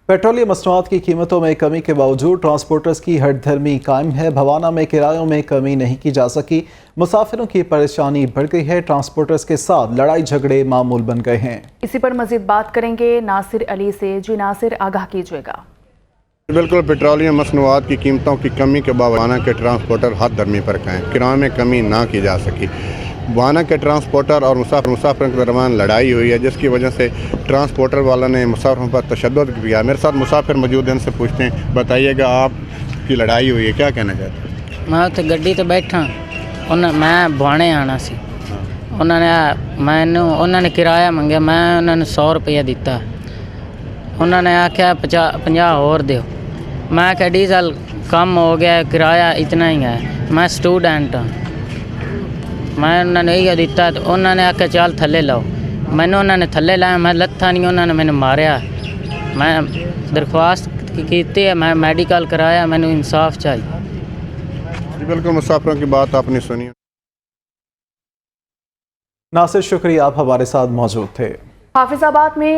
Petroleum मसनूआत की कीमतों में कमी के बावजूद ट्रांसपोर्टर्स की हठधर्मी कायम है। भवाना में किरायों में कमी नहीं की जा सकी। मुसाफिरों की परेशानी बढ़ गई है। ट्रांसपोर्टर्स के साथ लड़ाई झगड़े मामूल बन गए हैं। इसी पर मजीद बात करेंगे नासिर अली से। जी नासिर, आगाह कीजिएगा। बिल्कुल, पेट्रोलियम मसनूआत की कीमतों की कमी के बाद वाना के ट्रांसपोर्टर हठधर्मी पर कायम, किराए में कमी ना की जा सकी। वाना के ट्रांसपोर्टर और मुसाफिरों के दरमियान लड़ाई हुई है, जिसकी वजह से ट्रांसपोर्टर वालों ने मुसाफिरों पर तशद्दुद किया। मेरे साथ मुसाफिर मौजूद हैं, उनसे पूछते हैं। बताइएगा, आपकी लड़ाई हुई है, क्या कहना चाहते हैं? मैं उत्थे गड्डी ते बैठा, मैं भवाने आना सी। उन्होंने किराया मंगया, मैं उन्होंने 100 रुपया दिता। उन्होंने आख्या 50 और दो। मैं क्या डीजल कम हो गया, किराया इतना ही है, मैं स्टूडेंट हाँ। मैं उन्होंने यही दिता, तो उन्होंने आख्या चल थले लाओ। मैंने उन्होंने थले लाया, मैं लत्था नहीं, उन्होंने मैंने मारिया। मैं दरख्वास्त की है, मैं मेडिकल कराया, मैंने इंसाफ चाहिए। बिल्कुल, मुसाफिरों की बात आपने सुनी। नासिर, शुक्रिया, आप हमारे साथ मौजूद थे। हाफिजाबाद में